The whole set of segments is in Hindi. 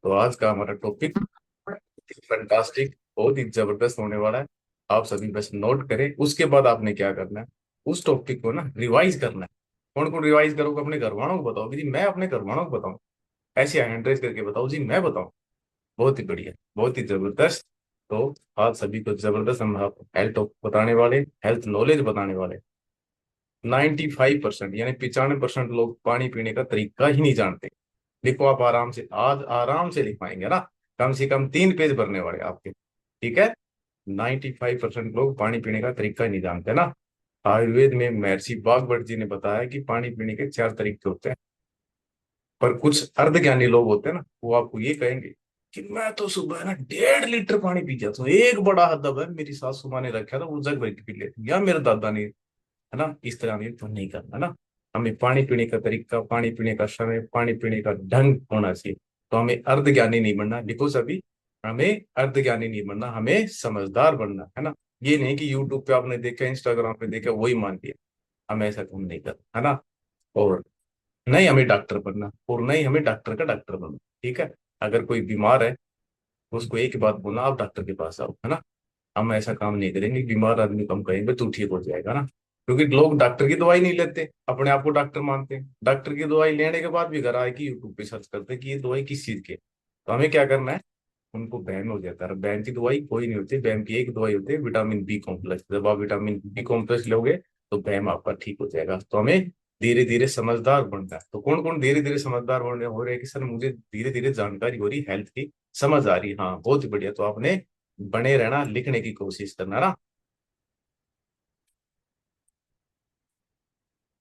तो आज का हमारा टॉपिक फैंटास्टिक, बहुत ही जबरदस्त होने वाला है। आप सभी बस नोट करें, उसके बाद आपने क्या करना है, उस टॉपिक को ना रिवाइज करना है। कौन कौन रिवाइज करोगे? अपने घर वालों को बताओ कि जी मैं अपने घर वालों को बताऊं, ऐसे हैंड रेज करके बताओ जी मैं बताऊं। बहुत ही बढ़िया, बहुत ही जबरदस्त। तो आज सभी को जबरदस्त हम हेल्थ बताने वाले, हेल्थ नॉलेज बताने वाले। 95% यानी 95% लोग पानी पीने का तरीका ही नहीं जानते। लिखो आप आराम से, आज आराम से लिख पाएंगे ना। कम से कम 3 पेज भरने वाले आपके। ठीक है। 95% लोग पानी पीने का तरीका ही नहीं जानते ना। आयुर्वेद में महर्षि वाग्भट जी ने बताया कि पानी पीने के 4 तरीके होते हैं। पर कुछ अर्धज्ञानी लोग होते हैं ना, वो आपको ये कहेंगे कि मैं तो सुबह ना 1.5 लीटर पानी पी जाता हूँ, एक बड़ा हदब है, मेरी सासू माँ ने रखा था वो जग भर के पी लेती, या मेरे दादा ने, है ना। इस तरह हमें तो नहीं करना ना। हमें पानी पीने का तरीका, पानी पीने का समय, पानी पीने का ढंग होना चाहिए। तो हमें अर्धज्ञानी नहीं बनना, लिखो सभी। हमें अर्धज्ञानी नहीं बनना, हमें समझदार बनना है ना। ये नहीं कि यूट्यूब पे आपने देखा, इंस्टाग्राम पे देखा, वही मान लिया। हमें ऐसा काम नहीं करना, है ना। और नहीं हमें डॉक्टर बनना, और नहीं हमें डॉक्टर का डॉक्टर बनना। ठीक है। अगर कोई बीमार है, उसको एक ही बात बोलना, आप डॉक्टर के पास आओ, है ना। हम ऐसा काम नहीं करेंगे, बीमार आदमी को हम कहेंगे तू ठीक हो जाएगा ना। क्योंकि लोग डॉक्टर की दवाई नहीं लेते, अपने आप को डॉक्टर मानते हैं। डॉक्टर की दवाई लेने के बाद भी घर आए कि यूट्यूब पे सर्च करते हैं कि ये दवाई किस चीज की है। तो हमें क्या करना है, उनको बैन हो जाता है। बैन की दवाई कोई नहीं होती, बैन की एक दवाई होती है, विटामिन बी कॉम्प्लेक्स। जब आप विटामिन बी कॉम्प्लेक्स लोगे तो बैम आपका ठीक हो जाएगा। तो हमें धीरे धीरे समझदार बनना है। तो कौन कौन धीरे धीरे समझदार होने हो रहे हैं कि सर मुझे धीरे धीरे जानकारी हो रही, हेल्थ की समझ आ रही, हाँ बहुत ही बढ़िया। तो आपने बने रहना, लिखने की कोशिश करना ना।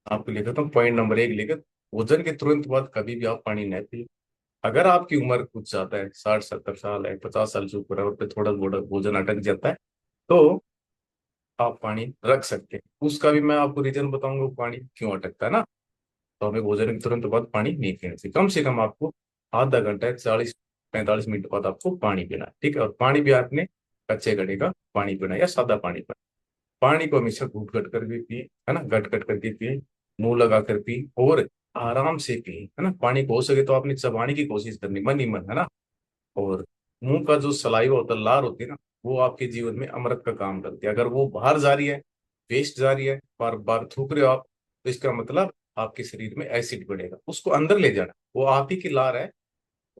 आपको लिखता हूँ, पॉइंट नंबर 1 लिखत, भोजन के तुरंत बाद कभी भी आप पानी न पिए। अगर आपकी उम्र कुछ ज्यादा है, 60-70 साल है, 50 साल से ऊपर है, और पे थोड़ा थोड़ा भोजन अटक जाता है, तो आप पानी रख सकते हैं। उसका भी मैं आपको रीजन बताऊंगा, वो पानी क्यों अटकता है ना। तो हमें भोजन के तुरंत बाद पानी नहीं पीना चाहिए। कम से कम आपको आधा घंटा, 40-45 मिनट बाद आपको पानी पीना है। ठीक है। और पानी भी आपने कच्चे घड़े का पानी पीना है या सादा पानी पीना है। पानी को हमेशा घूट घट कर भी पिए, है ना, घट घट करके पिए, मुंह लगा कर पिए, और आराम से पिए, है ना। पानी को हो सके तो आपने चबाने की कोशिश करनी, मन ही मन, है ना। और मुंह का जो सलाइवा होता है, लार होती है ना, वो आपके जीवन में अमृत का काम करती है। अगर वो बाहर जा रही है, वेस्ट जा रही है, बार बार थूक रहे हो आप, तो इसका मतलब आपके शरीर में एसिड बढ़ेगा, उसको अंदर ले जाना। वो आप ही की लार है।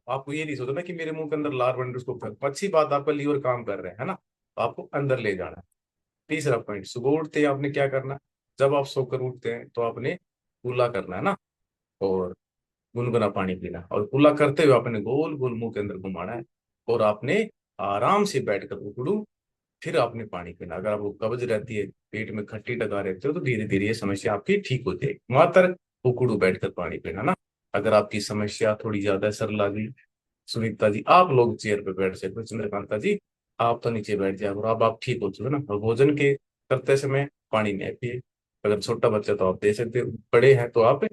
आपको ये नहीं सोचना कि मेरे मुंह के अंदर लार बन रही है, उसको अच्छी बात, आपका लीवर काम कर रहे हैं, है ना। तो आपको अंदर ले जाना है। तीसरा पॉइंट, सुबह उठते ही आपने क्या करना है? जब आप सोकर उठते हैं तो आपने कुल्ला करना है ना, और गुनगुना पानी पीना, और कुल्ला करते हुए आपने गोल गोल मुंह के अंदर घुमाना है। और आपने आराम से बैठकर उकड़ू, फिर आपने पानी पीना। अगर आपको कब्ज रहती है, पेट में खट्टी डगा रहती हो, तो धीरे धीरे ये समस्या आपकी ठीक हो जाएगी। मात्र उकड़ू बैठकर पानी पीना ना। अगर आपकी समस्या थोड़ी ज्यादा सर लगी, सुनीता जी आप लोग चेयर पे बैठ सकते हो, चंद्रकांता जी आप तो नीचे बैठ जाओ, और अब आप ठीक हो चुके ना। और भोजन के करते समय पानी नहीं पिए। अगर छोटा बच्चा तो आप दे सकते हो, बड़े हैं तो आप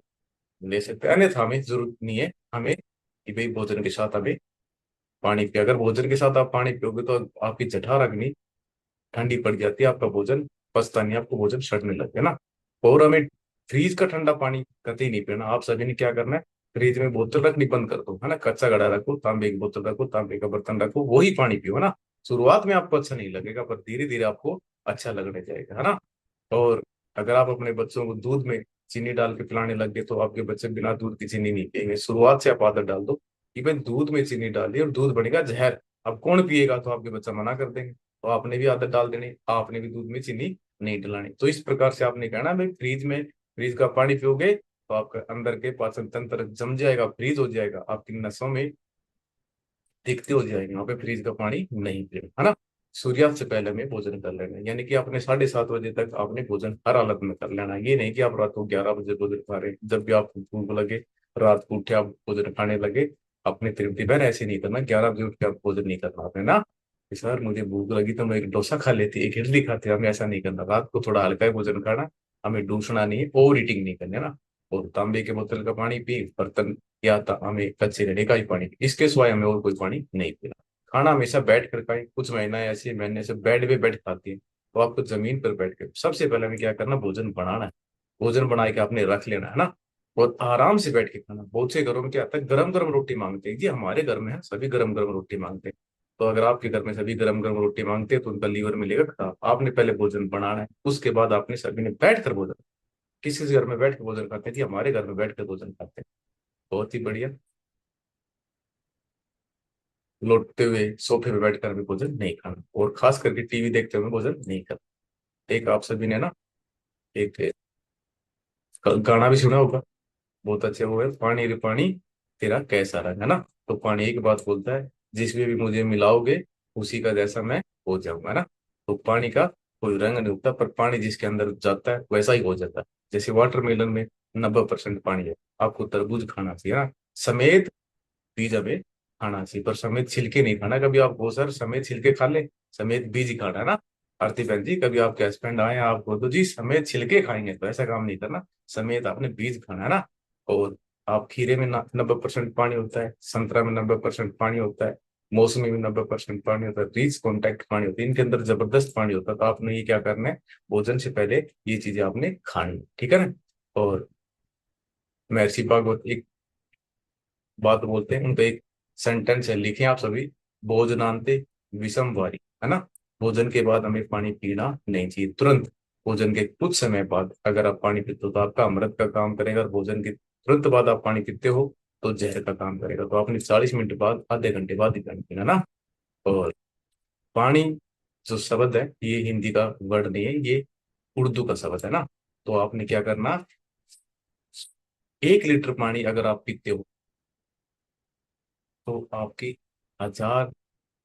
ले सकते हैं, अन्यथा हमें जरूरत नहीं है हमें कि भाई भोजन के साथ हमें पानी पिए। अगर भोजन के साथ आप पानी पियोगे तो आपकी जठर अग्नि ठंडी पड़ जाती है, आपका भोजन पचता नहीं, आपको भोजन सड़ने लगता है ना। और हमें फ्रीज का ठंडा पानी कतई नहीं पीना। आप सभी ने क्या करना है, फ्रिज में बोतल रखनी बंद कर दो, है ना। कच्चा घड़ा रखो, तांबे की बोतल रखो, तांबे का बर्तन रखो, वही पानी पियो, है ना। शुरुआत में आपको अच्छा नहीं लगेगा, पर धीरे धीरे आपको अच्छा लगने जाएगा, है ना। और अगर आप अपने बच्चों को दूध में चीनी डाल के पिलाने लग गए, तो आपके बच्चे बिना दूध की चीनी नहीं पिएंगे। शुरुआत से आप आदत डाल दो कि भाई दूध में चीनी डालिए, और दूध बनेगा जहर। अब कौन पिएगा, तो आपके बच्चा मना कर देंगे। तो आपने भी आदत डाल देनी, आपने भी दूध में चीनी नहीं डलानी। तो इस प्रकार से आपने कहना भाई, फ्रीज का पानी पियोगे तो आपका अंदर के पाचन तंत्र जम जाएगा, फ्रीज हो जाएगा, आपकी नसों में दिखते हो जाएंगे, वहां पे फ्रिज का पानी नहीं पिए, है ना। सूर्यास्त से पहले में भोजन कर लेना, यानी कि आपने 7:30 बजे तक आपने भोजन हर हालत में कर लेना। ये नहीं कि आप रात को 11 बजे भोजन खा रहे हैं, जब भी आपको भूख लगे रात को उठे आप भोजन खाने लगे। अपने तृप्ति पर ऐसे नहीं करना, 11 बजे उठ के आप भोजन नहीं करना आपने ना, कि सर मुझे भूख लगी तो मैं एक डोसा खा लेती, एक इडली खाती, हमें ऐसा नहीं करना। रात को थोड़ा हल्का ही भोजन खाना, हमें डूसना नहीं है, ओवर ईटिंग नहीं करनी है ना। और तांबे के बोतल का पानी पी, बर्तन या हमें कच्चे रहने का ही पानी, इसके सिवाय हमें और कोई पानी नहीं पीना। खाना हमेशा बैठ कर खाएं। कुछ महीना ऐसे महीने से बेड पे बैठ खाती है, तो आपको जमीन पर बैठ कर सबसे पहले हमें क्या करना, भोजन बनाना है। भोजन बना के आपने रख लेना है ना। और आराम से बैठ के खाना। बहुत से घरों में क्या आता है, गरम गरम रोटी मांगते हैं जी, हमारे घर में है सभी गरम गरम रोटी मांगते हैं। तो अगर आपके घर में सभी गरम गरम रोटी मांगते हैं तो उनका लीवर मिलेगा खराब। आपने पहले भोजन बनाना है, उसके बाद आपने सभी ने बैठ कर भोजन। किसी किसी घर में बैठ कर भोजन खाते हैं जी, हमारे घर में बैठ कर भोजन खाते हैं। बहुत ही बढ़िया। लौटते हुए सोफे पे बैठकर भी भोजन नहीं खाना, और खास करके टीवी देखते हुए भोजन नहीं करना। एक आप सभी ने ना, एक गाना भी सुना होगा, बहुत अच्छे, वो है पानी रे पानी तेरा कैसा रंग, है ना। तो पानी एक बात बोलता है, जिसमें भी मुझे मिलाओगे उसी का जैसा मैं हो जाऊंगा, है ना। तो पानी का कोई रंग नहीं होता, पर पानी जिसके अंदर जाता है वैसा ही हो जाता है। जैसे वाटरमेलन में 90% पानी है, आपको तरबूज खाना चाहिए ना, समेत बीज हमें खाना चाहिए, पर समेत छिलके नहीं खाना। कभी आप वो सर समेत छिलके खा ले, समेत बीज ही खाना है ना। आरती बहन जी, कभी आपके हस्बैंड आए आपको तो जी समेत छिलके खाएंगे, तो ऐसा काम नहीं करना, समेत आपने बीज खाना है ना। और आप खीरे में 90% पानी होता है, संतरा में 90% पानी होता है, मौसमी में 90% पानी होता है, बीज कॉन्टैक्ट पानी होता है, इनके अंदर जबरदस्त पानी होता है। तो आपने ये क्या करना है, भोजन से पहले ये चीजें आपने खानी, ठीक है ना। और महर्षि भागवत एक बात बोलते हैं, उनका एक सेंटेंस है, लिखे आप सभी, भोजनांते विषम वारी, है ना। भोजन के बाद हमें पानी पीना नहीं चाहिए तुरंत। भोजन के कुछ समय बाद अगर आप पानी पीते हो तो आपका अमृत का काम करेगा, और भोजन के तुरंत बाद आप पानी पीते हो तो जहर का काम करेगा। तो आपने 40 मिनट बाद, आधे घंटे बाद ही पानी पीना ना। और पानी जो शब्द है ये हिंदी का वर्ड नहीं है, ये उर्दू का शब्द है ना। तो आपने क्या करना, 1 लीटर पानी अगर आप पीते हो तो आपकी 1000,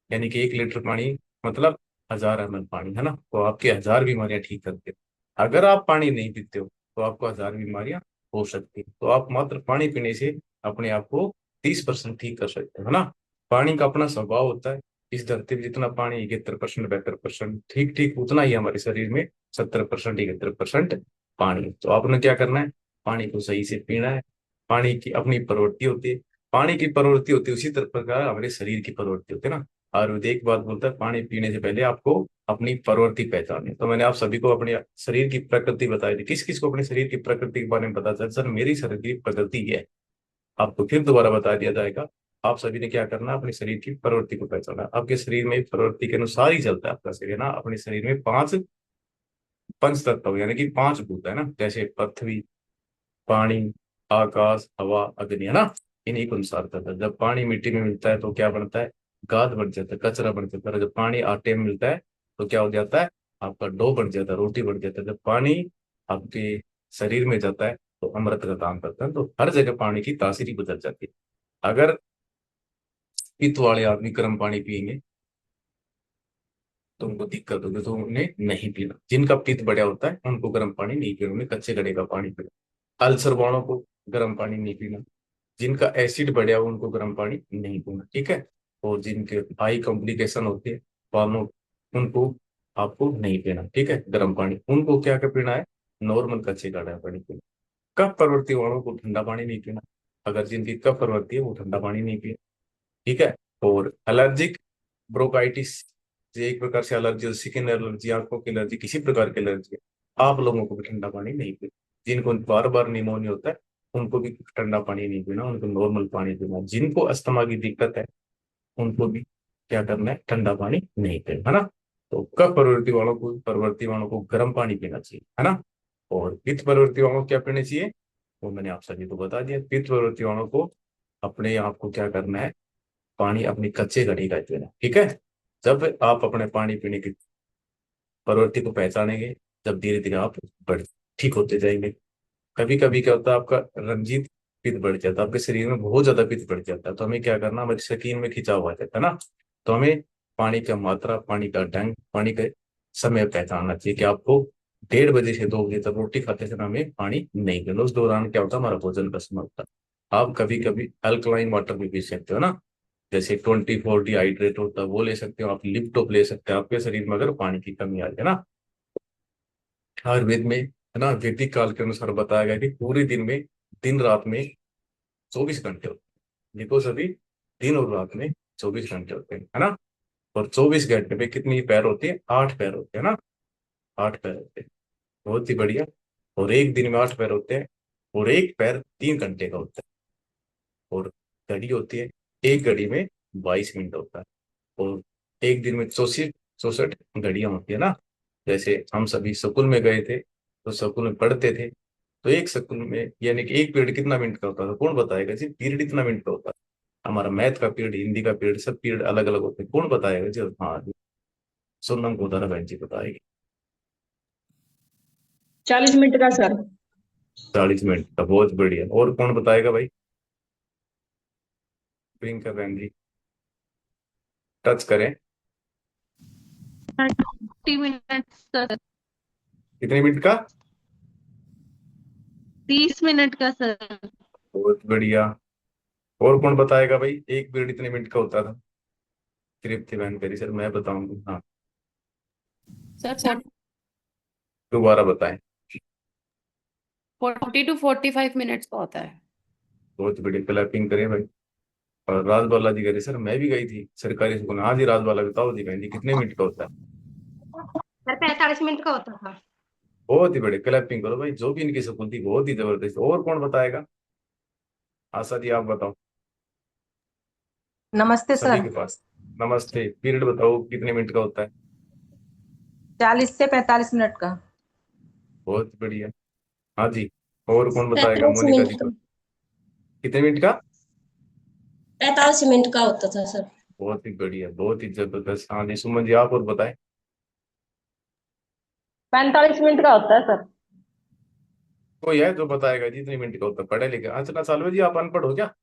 यानी कि 1 लीटर पानी मतलब 1000 ml पानी, है ना। तो आपकी 1000 बीमारियां ठीक करते हो। अगर आप पानी नहीं पीते हो तो आपको 1000 बीमारियां हो सकती है। तो आप मात्र पानी पीने से अपने आप को 30% ठीक कर सकते हो, है ना। पानी का अपना स्वभाव होता है, इस धरती पे जितना पानी 71%, 72% ठीक ठीक, उतना ही हमारे शरीर में 70%, 71% पानी है। तो आपने क्या करना है, पानी को सही से पीना है। पानी की अपनी प्रवृत्ति होती है, पानी की प्रवृत्ति होती है उसी तरह प्रकार हमारे शरीर की प्रवृत्ति होती है ना। आयुर्वेद एक बात बोलता है, पानी पीने से पहले आपको अपनी प्रवृत्ति पहचाननी है। तो मैंने आप सभी को अपने शरीर की प्रकृति बताई थी, किस किस को अपने शरीर की प्रकृति के बारे में पता चला, सर मेरी शरीर की प्रकृति ये है, आपको फिर दोबारा बता दिया जाएगा। आप सभी ने क्या करना है, अपने शरीर की प्रवृत्ति को पहचाना। आपके शरीर में प्रवृत्ति के अनुसार ही चलता है आपका शरीर ना। अपने शरीर में पांच पंच तत्व यानी कि 5 भूत है ना, जैसे पृथ्वी, पानी, आकाश, हवा, अग्नि, है ना। इन्हीं को अनुसार करता है। जब पानी मिट्टी में मिलता है तो क्या बनता है, गाद बन जाता है, कचरा बन जाता है। जब पानी आटे में मिलता है तो क्या हो जाता है, आपका डो बन जाता है, रोटी बन जाता है। जब पानी आपके शरीर में जाता है तो अमृत का काम करता है। तो हर जगह पानी की तासीर बदल जाती है। अगर पित्त वाले आदमी गर्म पानी पिएंगे तो उनको दिक्कत होगी, तो उन्हें नहीं पीना। जिनका पित्त बढ़िया होता है उनको गर्म पानी नहीं पीना, उन्हें कच्चे गड़े का पानी पीना। अल्सर वालों को गर्म पानी नहीं पीना। जिनका एसिड बढ़िया हो उनको गर्म पानी नहीं पीना, ठीक है। और जिनके हाई कॉम्प्लिकेशन होते हैं वालों, उनको आपको नहीं पीना, ठीक है, गर्म पानी। उनको क्या क्या पीना है, नॉर्मल कच्चे गढ़ा पानी पीना। कफ प्रवृत्ति वालों को ठंडा पानी नहीं पीना, अगर जिनकी कफ प्रवृत्ति है वो ठंडा पानी नहीं पीना, ठीक है। और एलर्जिक ब्रोंकाइटिस, ये एक प्रकार से एलर्जी, स्किन एलर्जी, आंखों की एलर्जी, किसी प्रकार की एलर्जी है, आप लोगों को भी ठंडा पानी नहीं पीना। जिनको बार बार निमोनिया होता है उनको भी ठंडा पानी नहीं पीना, उनको नॉर्मल पानी पीना। जिनको अस्थमा की दिक्कत है उनको भी क्या करना है, ठंडा पानी नहीं पीना, है ना। तो कफ प्रवृत्ति वालों को गर्म पानी पीना चाहिए, है ना। और पित्त प्रवृत्ति वालों को क्या पीना चाहिए, वो मैंने आप सभी को बता दिया। पित्त प्रवृत्ति वालों को अपने आप को क्या करना है, पानी अपनी कच्चे घड़ी का पीना, ठीक है। जब आप अपने पानी पीने की प्रवृत्ति को पहचानेंगे, जब धीरे धीरे आप बढ़ ठीक होते जाएंगे। कभी कभी क्या होता है, आपका रंजीत पित्त बढ़ जाता है, आपके शरीर में बहुत ज्यादा पित्त बढ़ जाता है, तो हमें क्या करना, हमारी शकीन में खिंचाव आ जाता है ना। तो हमें पानी का मात्रा, पानी का ढंग, पानी का समय पहचानना चाहिए कि आपको 1:30 से 2 बजे तक रोटी खाते समय हमें पानी नहीं पीना। उस दौरान क्या होता है, हमारा भोजन का समय होता है। आप कभी कभी अल्कलाइन वाटर भी पी सकते हो ना, जैसे 24 डिहाइड्रेट होता है वो ले सकते हो, आप लिपटॉप ले सकते हो, आपके शरीर में अगर पानी की कमी आ जाए ना। आयुर्वेद में, है ना, वैदिक काल के अनुसार बताया गया कि पूरे दिन में, दिन रात में 24 घंटे होते हैं। देखो सभी, दिन और रात में 24 घंटे होते हैं, है ना। और 24 घंटे में कितनी पैर होती है, 8 पैर होते हैं ना, 8 पैर होते हैं। बहुत ही बढ़िया। और एक दिन में 8 पैर होते हैं, और एक पैर 3 घंटे का होता है। और घड़ी होती है, एक घड़ी में 22 मिनट होता है। और एक दिन में 64 घड़ियां होती है ना। जैसे हम सभी स्कूल में गए थे तो स्कूल में पढ़ते थे, तो एक स्कूल में यानी कि एक पीरियड कितना मिनट का होता था, कौन बताएगा जी? पीरियड इतना मिनट का होता है। हमारा मैथ का पीरियड, हिंदी का पीरियड, सब पीरियड अलग अलग होते हैं, कौन बताएगा जी? हाँ जी, सोनम गोदारा बहन जी बताएगी। 40 मिनट का सर। 40 मिनट का, बहुत बढ़िया। और कौन बताएगा भाई? प्रियंका बहन जी टच करें। 30 मिनट सर। कितने मिनट का? 30 मिनट का सर। बहुत बढ़िया। और कौन बताएगा भाई, एक पीरियड इतने मिनट का होता था? तृप्ति बहन करी सर मैं बताऊंगा, हाँ। सर दोबारा बताएं। 40 to 45 मिनट्स का होता है। बहुत बढ़िया, क्लैपिंग करें भाई। और राजबाला जी कह रहे सर मैं भी गई थी सरकारी स्कूल में। हाँ जी राजबाला बताओ जी बहन जी, कितने मिनट का होता है? सर 45 मिनट का होता था। बहुत ही बढ़िया, क्लैपिंग करो भाई, जो भी इनकी स्कूल थी बहुत ही जबरदस्त। और कौन बताएगा? आशा जी आप बताओ। नमस्ते सभी सर। के पास। नमस्ते, पीरियड बताओ कितने मिनट का होता है? 40 से 45 मिनट का। बहुत बढ़िया। हाँ जी। और कौन बताएगा? 45 मोनिका मिनट जी का। को। कितने मिनट का? 45 मिनट का होता था सर। बहुत ही बढ़िया, बहुत ही जबरदस्त। हाँ जी सुमन जी आप और बताएं। 45 मिनट का होता है सर। कोई है जो बताएगा जी इतने मिनट का होता है? पढ़े लिखे अच्छा सालवे जी, आप अनपढ़ हो क्या?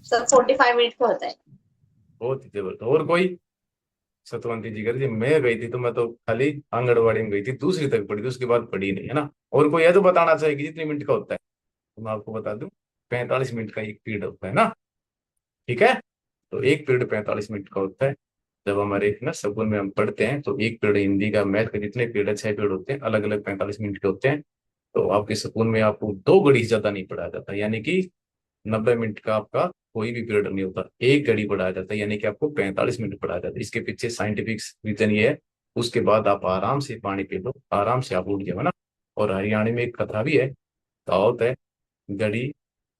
सर 45 मिनट का होता है। बहुत ही जबरदस्त। और कोई? सतवंती जी कर जी, मैं गई थी तो मैं तो खाली आंगनबाड़ी में गई थी, दूसरी तक पढ़ी थी, उसके बाद पढ़ी नहीं है ना। और कोई है तो बताना चाहेगी जितने मिनट का होता है? तो मैं आपको बता दूं, 45 मिनट का एक पीरियड होता है ना। ठीक है। तो एक पीरियड 45 मिनट का होता है। जब हमारे ना स्कूल में हम पढ़ते हैं तो एक पीरियड हिंदी का, मैथ का, जितने पीरियड है 6 पीरियड होते हैं, अलग अलग 45 मिनट के होते हैं। तो आपके स्कूल में आपको 2 घड़ी से ज्यादा नहीं पढ़ाया जाता, यानी कि 90 मिनट का आपका कोई भी पीरियड नहीं होता, एक घड़ी पढ़ाया जाता है, यानी कि आपको 45 मिनट पढ़ाया जाता है। इसके पीछे साइंटिफिक रीजन ये है। उसके बाद आप आराम से पानी पी लो, आराम से आप उठ जाओ ना। और हरियाणा में एक कथा भी है, कहावत है, घड़ी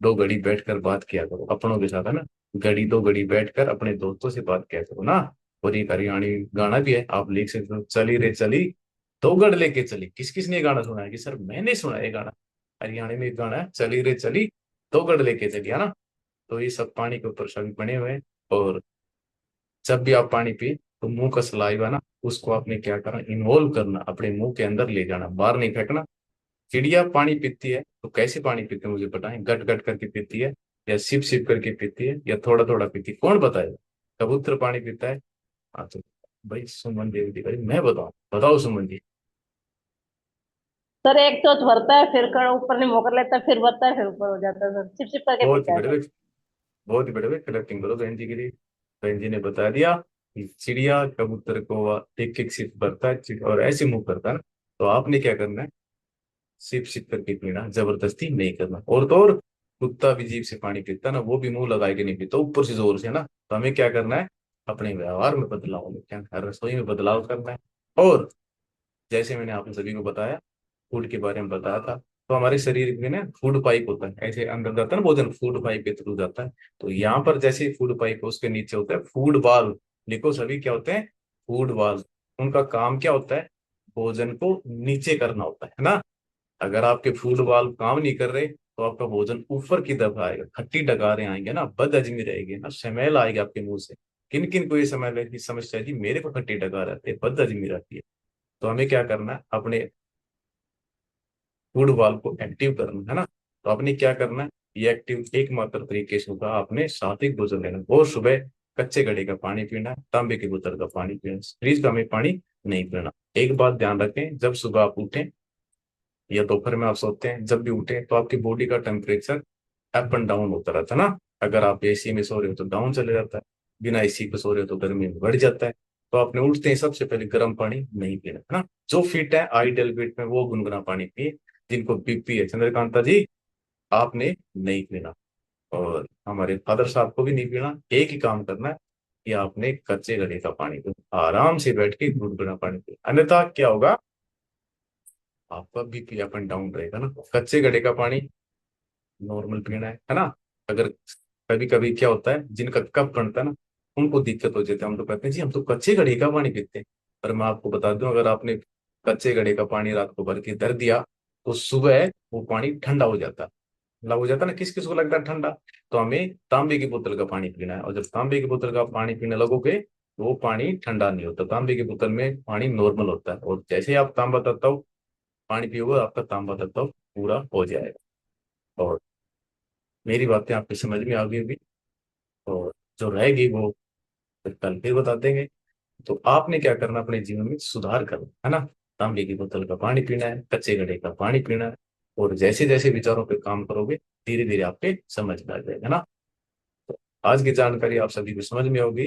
2 घड़ी बैठकर बात किया करो अपनों के साथ, है ना। घड़ी 2 घड़ी बैठकर अपने दोस्तों से बात किया करो ना। और एक हरियाणी गाना भी है, आप लिख सकते हो, चली रे चली 2 गढ़ लेके चली। किस किस ने ये गाना सुना है? कि सर मैंने सुना है ये गाना। हरियाणा में एक गाना है, चली रे चली 2 गढ़ लेके चली, है ना। तो ये सब पानी के ऊपर सभी बने हुए हैं। और जब भी आप पानी पिए तो मुंह का सलाइवा ना, उसको आपने क्या करना, इन्वॉल्व करना, अपने मुंह के अंदर ले जाना, बाहर नहीं फेंकना। चिड़िया पानी पीती है तो कैसे पानी पीती है मुझे बताएं? गट गट करके पीती है, या सिप सिप करके पीती है, या थोड़ा थोड़ा पीती है? कौन बताएगा? कबूतर पानी पीता है। हाँ तो भाई सुमन देवी भाई मैं बताऊं, बताओ सुमन जी। सर एक चोच भरता है, फिर कर ऊपर नहीं मोकर लेता है, फिर भरता है, फिर ऊपर हो जाता है सर, चिप चिप करके बहुत ही पीता है बड़े सर। भाई, बहुत ही बड़े भाई, कलेक्टिंग करो बहन जी के लिए। बहन जी ने बता दिया कि चिड़िया कबूतर को एक एक सिप भरता है, और ऐसे मुंह करता है ना। तो आपने क्या करना है, सिप सिप करके पीना, जबरदस्ती नहीं करना। और तो और, कुत्ता भी जीभ से पानी पीता है ना, वो भी मुंह लगा के नहीं पीता, ऊपर से जोर से ना। तो हमें क्या करना है, अपने व्यवहार में बदलाव में क्या, हर रसोई में बदलाव करना है। और जैसे मैंने आप सभी को बताया, फूड के बारे में बताया था, तो हमारे शरीर में ना फूड पाइप होता है, ऐसे अंदर जाता है ना भोजन, फूड पाइप के थ्रू जाता है। तो यहाँ पर जैसे फूड पाइप है, उसके नीचे होता है फूड वाल्व। लिखो सभी, क्या होते हैं? Food valve. उनका काम क्या होता है? भोजन को नीचे करना होता है ना। अगर आपके फूड वाल्व काम नहीं कर रहे तो आपका भोजन ऊपर की तरफ आएगा, खट्टी डकारें आएंगे ना, बदहजमी रहेगी ना, स्मेल आएगी आपके मुंह से। किन किन को ये स्मेल की समस्या है जी? मेरे को खट्टी डकार आती है, बदहजमी रहती है। तो हमें क्या करना है, अपने फूड वाल्व को एक्टिव करना है ना। तो आपने क्या करना है, ये एक्टिव एकमात्र तरीके से होगा, आपने सात्विक भोजन लेना, और सुबह कच्चे घड़े का पानी पीना है, तांबे की बोतल का पानी पीना, फ्रिज का हमें पानी नहीं पीना। एक बात ध्यान रखें, जब सुबह आप उठें या दोपहर में आप सोते हैं, जब भी उठे तो आपकी बॉडी का टेम्परेचर अप एंड डाउन होता रहता है ना। अगर आप एसी में सो रहे हो तो डाउन चले जाता है, बिना एसी पे सो रहे हो तो गर्मी में बढ़ जाता है। तो आपने उठते ही सबसे पहले गर्म पानी नहीं पीना, है ना। जो फिट है आइडियल वेट में वो गुनगुना पानी पिए। जिनको बीपी है चंद्रकांता जी, आपने नहीं पीना। और हमारे फादर साहब को भी नहीं पीना। एक ही काम करना है कि आपने कच्चे घड़े का पानी पीना, आराम से बैठ के गुनगुना पानी पिए, अन्यथा क्या होगा, आपका बीपी अप एंड डाउन रहेगा ना। कच्चे घड़े का पानी नॉर्मल पीना है ना। अगर कभी कभी क्या होता है, जिनका कफ बनता है ना, उनको दिक्कत हो जाती है। हम तो कहते हैं जी हम तो कच्चे घड़े का पानी पीते हैं। पर मैं आपको बता दूं, अगर आपने कच्चे घड़े का पानी रात को भर के धर दिया तो सुबह वो पानी ठंडा हो जाता है। ठंडा हो जाता है ना, किस किस को लगता है ठंडा। तो हमें तांबे की बोतल का पानी पीना है, और जब तांबे की बोतल का पानी पीने लगोगे तो वो पानी ठंडा नहीं होता। तांबे की बोतल में पानी नॉर्मल होता है, और जैसे ही आप तांबा तत्व पानी पियोगे आपका तांबा तत्व पूरा हो जाएगा। और मेरी बातें आपको समझ में आ गई होगी, और जो रहेगी वो फिर कल फिर बता देंगे। तो आपने क्या करना, अपने जीवन में सुधार करना है ना। तांबे की बोतल का पानी पीना है, कच्चे घड़े का पानी पीना है, और जैसे जैसे विचारों पे काम करोगे धीरे धीरे आपके समझ में आ जाएगा ना। तो आज की जानकारी आप सभी को समझ में होगी।